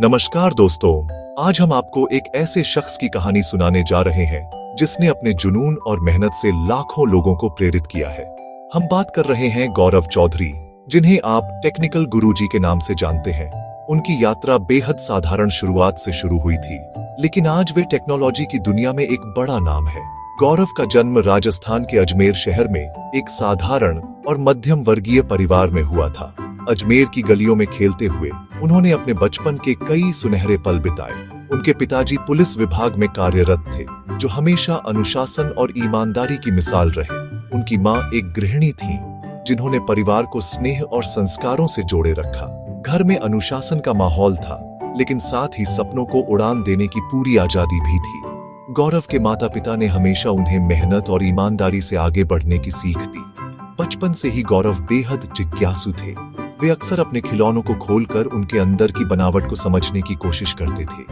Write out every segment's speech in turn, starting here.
नमस्कार दोस्तों, आज हम आपको एक ऐसे शख्स की कहानी सुनाने जा रहे हैं जिसने अपने जुनून और मेहनत से लाखों लोगों को प्रेरित किया है। हम बात कर रहे हैं गौरव चौधरी, जिन्हें आप टेक्निकल गुरुजी के नाम से जानते हैं। उनकी यात्रा बेहद साधारण शुरुआत से शुरू हुई थी, लेकिन आज वे टेक्नोलॉजी की दुनिया में एक बड़ा नाम है। गौरव का जन्म राजस्थान के अजमेर शहर में एक साधारण और मध्यम वर्गीय परिवार में हुआ था। अजमेर की गलियों में खेलते हुए उन्होंने अपने बचपन के कई सुनहरे पल बिताए। उनके पिताजी पुलिस विभाग में कार्यरत थे, जो हमेशा अनुशासन और ईमानदारी की मिसाल रहे। उनकी मां एक गृहिणी थी, जिन्होंने परिवार को स्नेह और संस्कारों से जोड़े रखा। घर में अनुशासन का माहौल था, लेकिन साथ ही सपनों को उड़ान देने की पूरी आजादी भी थी। गौरव के माता पिता ने हमेशा उन्हें मेहनत और ईमानदारी से आगे बढ़ने की सीख दी। बचपन से ही गौरव बेहद जिज्ञासु थे। वे अक्सर अपने खिलौनों को खोलकर उनके अंदर की बनावट को समझने की कोशिश करते थे।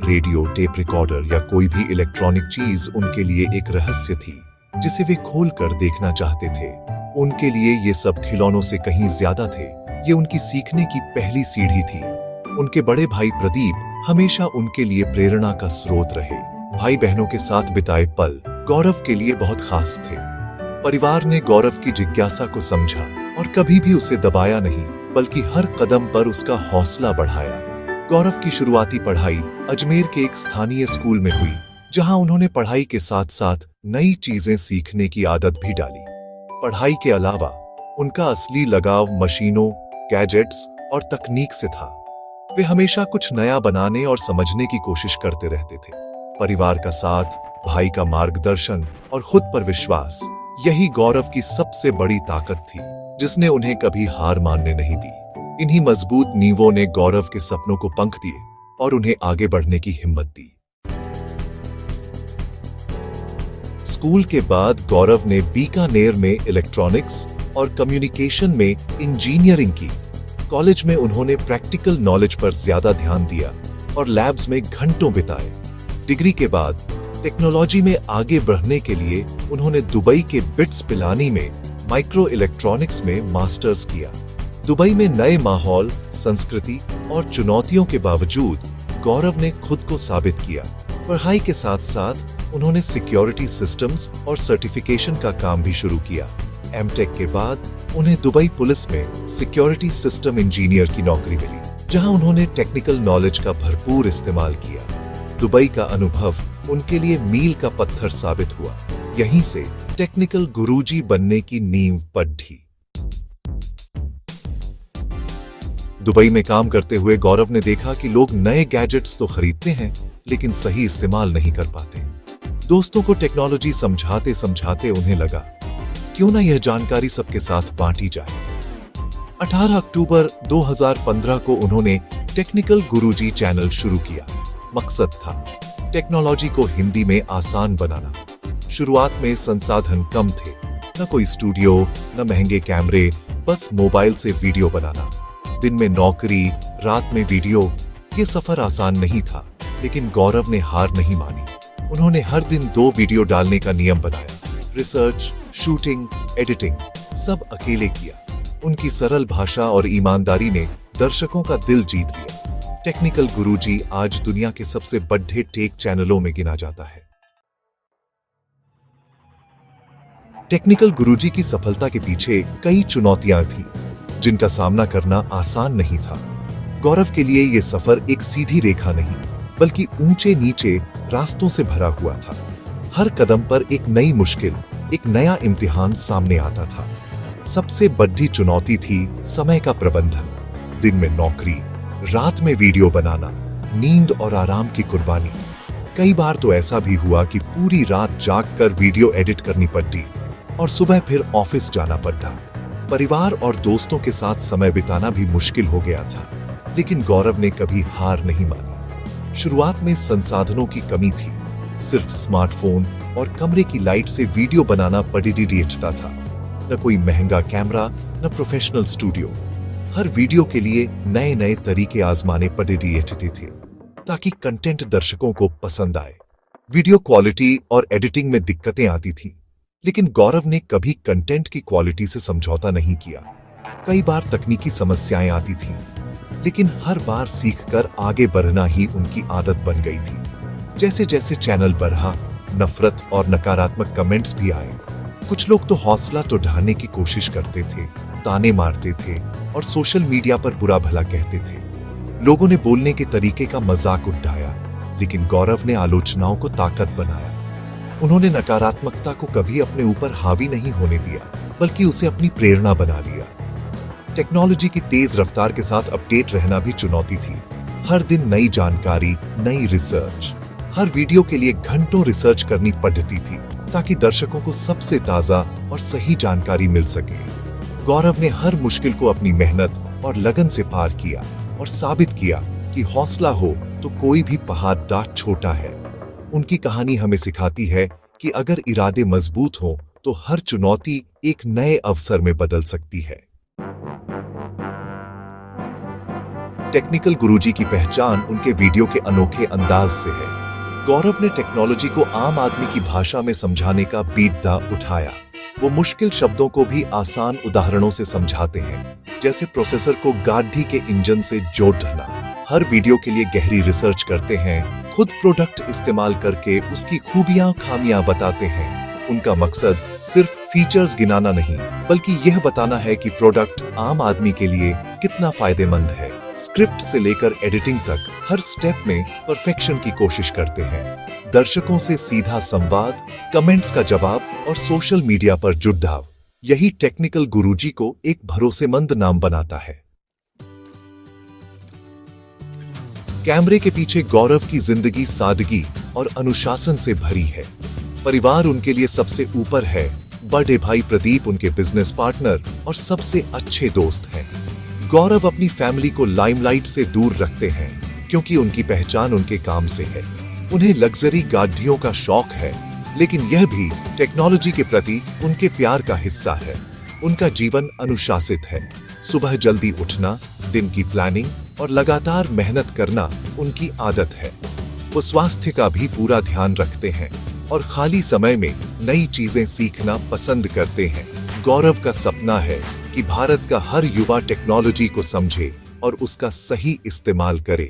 रेडियो, टेप रिकॉर्डर या कोई भी इलेक्ट्रॉनिक चीज उनके लिए एक रहस्य थी, जिसे वे खोलकर देखना चाहते थे। उनके लिए ये सब खिलौनों से कहीं ज्यादा थे। ये उनकी सीखने की पहली सीढ़ी थी। उनके बड़े भाई प्रदीप हमेशा उनके लिए प्रेरणा का स्रोत रहे। भाई बहनों के साथ बिताए पल गौरव के लिए बहुत खास थे। परिवार ने गौरव की जिज्ञासा को समझा और कभी भी उसे दबाया नहीं, बल्कि हर कदम पर उसका हौसला बढ़ाया। गौरव की शुरुआती पढ़ाई अजमेर के एक स्थानीय स्कूल में हुई, जहां उन्होंने पढ़ाई के साथ साथ नई चीजें सीखने की आदत भी डाली। पढ़ाई के अलावा उनका असली लगाव मशीनों, गैजेट्स और तकनीक से था। वे हमेशा कुछ नया बनाने और समझने की कोशिश करते रहते थे। परिवार का साथ, भाई का मार्गदर्शन और खुद पर विश्वास, यही गौरव की सबसे बड़ी ताकत थी, जिसने उन्हें कभी हार मानने नहीं दी। इन्हीं मजबूत नींवों ने गौरव के सपनों को पंख दिए और उन्हें आगे बढ़ने की हिम्मत दी। स्कूल के बाद गौरव ने बीकानेर में इलेक्ट्रॉनिक्स और कम्युनिकेशन में इंजीनियरिंग की। कॉलेज में उन्होंने प्रैक्टिकल नॉलेज पर ज्यादा ध्यान दिया और लैब्स में घंटों बिताए। डिग्री के बाद टेक्नोलॉजी में आगे बढ़ने के लिए उन्होंने दुबई के बिट्स पिलानी में माइक्रो इलेक्ट्रॉनिक्स में मास्टर्स किया। दुबई में नए माहौल, संस्कृति और चुनौतियों के बावजूद गौरव ने खुद को साबित किया। पढ़ाई के साथ साथ उन्होंने सिक्योरिटी सिस्टम्स और सर्टिफिकेशन का काम भी शुरू किया। एमटेक के बाद उन्हें दुबई पुलिस में सिक्योरिटी सिस्टम इंजीनियर की नौकरी मिली, जहां उन्होंने टेक्निकल नॉलेज का भरपूर इस्तेमाल किया। दुबई का अनुभव उनके लिए मील का पत्थर साबित हुआ। यहीं से टेक्निकल गुरुजी बनने की नींव पड़ी। दुबई में काम करते हुए गौरव ने देखा कि लोग नए गैजेट्स तो खरीदते हैं, लेकिन सही इस्तेमाल नहीं कर पाते। दोस्तों को टेक्नोलॉजी समझाते समझाते उन्हें लगा, क्यों ना यह जानकारी सबके साथ बांटी जाए। 18 अक्टूबर 2015 को उन्होंने टेक्निकल गुरुजी चैनल शुरू किया। मकसद था टेक्नोलॉजी को हिंदी में आसान बनाना। शुरुआत में संसाधन कम थे, न कोई स्टूडियो, न महंगे कैमरे, बस मोबाइल से वीडियो बनाना। दिन में नौकरी, रात में वीडियो। ये सफर आसान नहीं था, लेकिन गौरव ने हार नहीं मानी। उन्होंने हर दिन 2 वीडियो डालने का नियम बनाया। रिसर्च, शूटिंग, एडिटिंग सब अकेले किया। उनकी सरल भाषा और ईमानदारी ने दर्शकों का दिल जीत लिया। टेक्निकल गुरुजी आज दुनिया के सबसे बड़े टेक चैनलों में गिना जाता है। टेक्निकल गुरुजी की सफलता के पीछे कई चुनौतियां थीं, जिनका सामना करना आसान नहीं था। गौरव के लिए यह सफर एक सीधी रेखा नहीं, बल्कि ऊंचे नीचे रास्तों से भरा हुआ था। हर कदम पर एक नई मुश्किल, एक नया इम्तिहान सामने आता था। सबसे बड़ी चुनौती थी समय का प्रबंधन। दिन में नौकरी, रात में वीडियो बनाना, नींद और आराम की कुर्बानी। कई बार तो ऐसा भी हुआ कि पूरी रात जागकर वीडियो एडिट करनी पड़ी और सुबह फिर ऑफिस जाना पड़ा। परिवार और दोस्तों के साथ समय बिताना भी मुश्किल हो गया था, लेकिन गौरव ने कभी हार नहीं मानी। शुरुआत में संसाधनों की कमी थी। सिर्फ स्मार्टफोन और कमरे की लाइट से वीडियो बनाना पड़ता था। न कोई महंगा कैमरा, न प्रोफेशनल स्टूडियो। हर वीडियो के लिए नए नए तरीके आजमाने पड़ते थे, ताकि कंटेंट दर्शकों को पसंद आए। वीडियो क्वालिटी और एडिटिंग में दिक्कतें आती थी, लेकिन गौरव ने कभी कंटेंट की क्वालिटी से समझौता नहीं किया। कई बार तकनीकी समस्याएं आती थीं, लेकिन हर बार सीखकर आगे बढ़ना ही उनकी आदत बन गई थी। जैसे जैसे चैनल बढ़ा, नफरत और नकारात्मक कमेंट्स भी आए। कुछ लोग तो हौसला तो ढाने की कोशिश करते थे, ताने मारते थे और सोशल मीडिया पर बुरा भला कहते थे। लोगों ने बोलने के तरीके का मजाक उड़ाया, लेकिन गौरव ने आलोचनाओं को ताकत बनाया। उन्होंने नकारात्मकता को कभी अपने ऊपर हावी नहीं होने दिया, बल्कि उसे अपनी प्रेरणा बना लिया। टेक्नोलॉजी की तेज रफ्तार के साथ अपडेट रहना भी चुनौती थी। हर दिन नई जानकारी, नई रिसर्च। हर वीडियो के लिए घंटों रिसर्च करनी पड़ती थी ताकि दर्शकों को सबसे ताजा और सही जानकारी मिल सके। गौरव ने हर मुश्किल को अपनी मेहनत और लगन से पार किया और साबित किया कि हौसला हो तो कोई भी पहाड़ डाट छोटा है। उनकी कहानी हमें सिखाती है कि अगर इरादे मजबूत हों तो हर चुनौती एक नए अवसर में बदल सकती है। टेक्निकल गुरुजी की पहचान उनके वीडियो के अनोखे अंदाज से है। गौरव ने टेक्नोलॉजी को आम आदमी की भाषा में समझाने का बीड़ा उठाया। वो मुश्किल शब्दों को भी आसान उदाहरणों से समझाते हैं, जैसे प्रोसेसर को गाड़ी के इंजन से जोड़ना। हर वीडियो के लिए गहरी रिसर्च करते हैं, खुद प्रोडक्ट इस्तेमाल करके उसकी खूबियां खामियां बताते हैं। उनका मकसद सिर्फ फीचर्स गिनाना नहीं, बल्कि यह बताना है कि प्रोडक्ट आम आदमी के लिए कितना फायदेमंद है। स्क्रिप्ट से लेकर एडिटिंग तक हर स्टेप में परफेक्शन की कोशिश करते हैं। दर्शकों से सीधा संवाद, कमेंट्स का जवाब और सोशल मीडिया पर जुड़ाव, यही टेक्निकल गुरुजी को एक भरोसेमंद नाम बनाता है। कैमरे के पीछे गौरव की जिंदगी सादगी और अनुशासन से भरी है। परिवार उनके लिए सबसे ऊपर है। बड़े भाई प्रदीप उनके बिजनेस पार्टनर और सबसे अच्छे दोस्त हैं। गौरव अपनी फैमिली को लाइमलाइट से दूर रखते हैं, क्योंकि उनकी पहचान उनके काम से है। उन्हें लग्जरी गाड़ियों का शौक है, लेकिन यह भी टेक्नोलॉजी के प्रति उनके प्यार का हिस्सा है। उनका जीवन अनुशासित है। सुबह जल्दी उठना, दिन की प्लानिंग और लगातार मेहनत करना उनकी आदत है। वो स्वास्थ्य का भी पूरा ध्यान रखते हैं और खाली समय में नई चीजें सीखना पसंद करते हैं। गौरव का सपना है कि भारत का हर युवा टेक्नोलॉजी को समझे और उसका सही इस्तेमाल करे।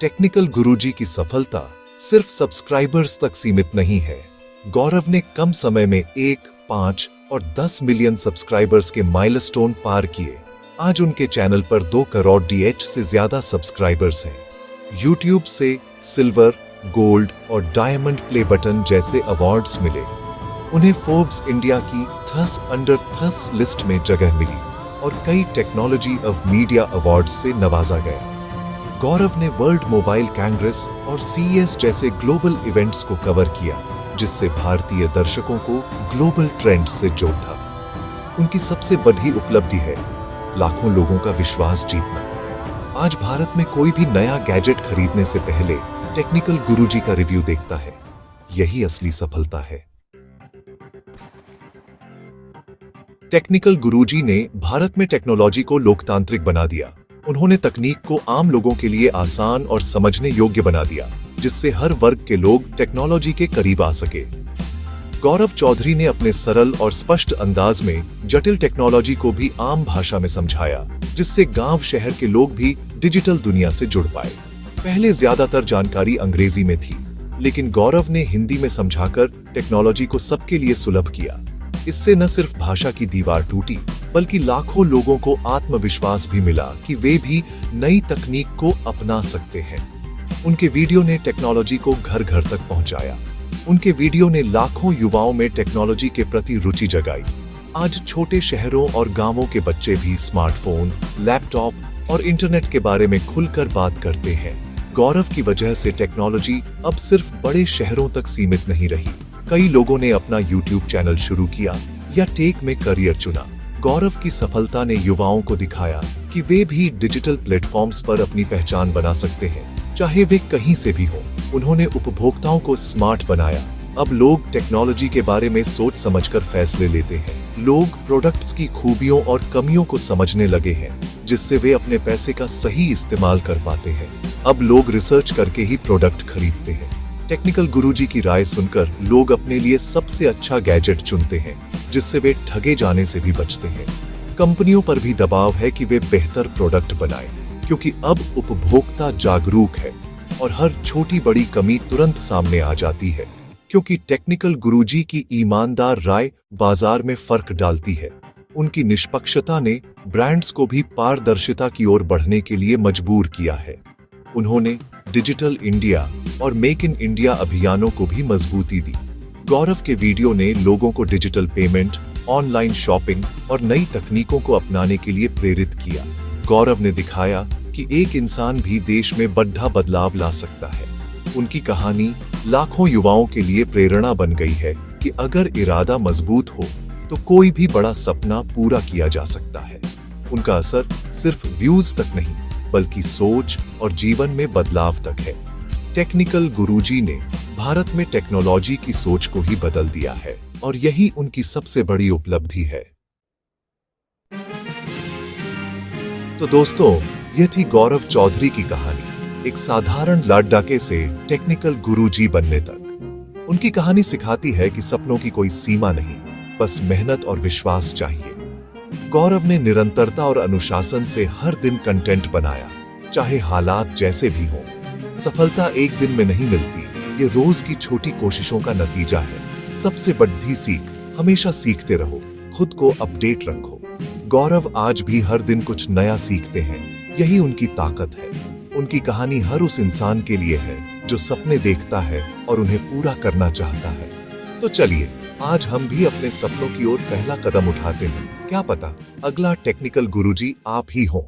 टेक्निकल गुरुजी की सफलता सिर्फ सब्सक्राइबर्स तक सीमित नहीं है। गौरव ने कम समय में 1, 5 और 10 मिलियन सब्सक्राइबर्स के माइलस्टोन पार किए। आज उनके चैनल पर 2 करोड़ DH से ज्यादा सब्सक्राइबर्स हैं। यूट्यूब से सिल्वर, गोल्ड और डायमंड प्ले बटन जैसे अवार्ड्स मिले। उन्हें फोर्ब्स इंडिया की 10 अंडर 10 लिस्ट में जगह मिली और कई टेक्नोलॉजी ऑफ मीडिया अवार्ड्स से नवाजा गया। गौरव ने वर्ल्ड मोबाइल कांग्रेस और CES जैसे ग्लोबल इवेंट्स को कवर किया, जिससे भारतीय दर्शकों को ग्लोबल ट्रेंड्स से जोड़ा। उनकी सबसे बड़ी उपलब्धि है लाखों लोगों का विश्वास जीतना। आज भारत में कोई भी नया गैजेट खरीदने से पहले टेक्निकल गुरुजी का रिव्यू देखता है। यही असली सफलता है। टेक्निकल गुरुजी ने भारत में टेक्नोलॉजी को लोकतांत्रिक बना दिया। उन्होंने तकनीक को आम लोगों के लिए आसान और समझने योग्य बना दिया, जिससे हर वर्ग के लोग टेक्नोलॉजी के करीब आ सके। गौरव चौधरी ने अपने सरल और स्पष्ट अंदाज में जटिल टेक्नोलॉजी को भी आम भाषा में समझाया, जिससे गांव शहर के लोग भी डिजिटल दुनिया से जुड़ पाए। पहले ज्यादातर जानकारी अंग्रेजी में थी, लेकिन गौरव ने हिंदी में समझाकर टेक्नोलॉजी को सबके लिए सुलभ किया। इससे न सिर्फ भाषा की दीवार टूटी, बल्कि लाखों लोगों को आत्मविश्वास भी मिला कि वे भी नई तकनीक को अपना सकते हैं। उनके वीडियो ने टेक्नोलॉजी को घर घर तक पहुंचाया। उनके वीडियो ने लाखों युवाओं में टेक्नोलॉजी के प्रति रुचि जगाई। आज छोटे शहरों और गांवों के बच्चे भी स्मार्टफोन, लैपटॉप और इंटरनेट के बारे में खुलकर बात करते हैं। गौरव की वजह से टेक्नोलॉजी अब सिर्फ बड़े शहरों तक सीमित नहीं रही। कई लोगों ने अपना YouTube चैनल शुरू किया या टेक में करियर चुना। गौरव की सफलता ने युवाओं को दिखाया कि वे भी डिजिटल प्लेटफॉर्म्स पर अपनी पहचान बना सकते हैं, चाहे वे कहीं से भी हों। उन्होंने उपभोक्ताओं को स्मार्ट बनाया। अब लोग टेक्नोलॉजी के बारे में सोच समझकर फैसले लेते हैं। लोग प्रोडक्ट्स की खूबियों और कमियों को समझने लगे हैं, जिससे वे अपने पैसे का सही इस्तेमाल कर पाते हैं। अब लोग रिसर्च करके ही प्रोडक्ट खरीदते हैं। टेक्निकल गुरुजी की राय सुनकर लोग अपने लिए सबसे अच्छा गैजेट चुनते हैं, जिससे वे ठगे जाने से भी बचते हैं। कंपनियों पर भी दबाव है कि वे बेहतर प्रोडक्ट बनाएं, क्योंकि अब उपभोक्ता जागरूक है और हर छोटी बड़ी कमी तुरंत सामने आ जाती है, क्योंकि टेक्निकल गुरुजी की ईमानदार राय बाजार में फर्क डालती है। उनकी निष्पक्षता ने ब्रांड्स को भी पारदर्शिता की ओर बढ़ने के लिए मजबूर किया है। उन्होंने डिजिटल इंडिया और मेक इन इंडिया अभियानों को भी मजबूती दी। गौरव के वीडियो ने लोगों को डिजिटल पेमेंट, ऑनलाइन शॉपिंग और नई तकनीकों को अपनाने के लिए प्रेरित किया। गौरव ने दिखाया कि एक इंसान भी देश में बड़ा बदलाव ला सकता है। उनकी कहानी लाखों युवाओं के लिए प्रेरणा बन गई है कि अगर इरादा मजबूत हो तो कोई भी बड़ा सपना पूरा किया जा सकता है। उनका असर सिर्फ व्यूज तक नहीं, बल्कि सोच और जीवन में बदलाव तक है। टेक्निकल गुरुजी ने भारत में टेक्नोलॉजी की सोच को ही बदल दिया है और यही उनकी सबसे बड़ी उपलब्धि है। तो दोस्तों, यह थी गौरव चौधरी की कहानी, एक साधारण लाडडाके से टेक्निकल गुरुजी बनने तक। उनकी कहानी सिखाती है कि सपनों की कोई सीमा नहीं, बस मेहनत और विश्वास चाहिए। गौरव ने निरंतरता और अनुशासन से हर दिन कंटेंट बनाया, चाहे हालात जैसे भी हों। सफलता एक दिन में नहीं मिलती, ये रोज की छोटी कोशिशों का नतीजा है। सबसे बड़ी सीख, हमेशा सीखते रहो, खुद को अपडेट रखो। गौरव आज भी हर दिन कुछ नया सीखते हैं, यही उनकी ताकत है। उनकी कहानी हर उस इंसान के लिए है जो सपने देखता है और उन्हें पूरा करना चाहता है। तो चलिए, आज हम भी अपने सपनों की ओर पहला कदम उठाते हैं। क्या पता अगला टेक्निकल गुरुजी आप ही हों।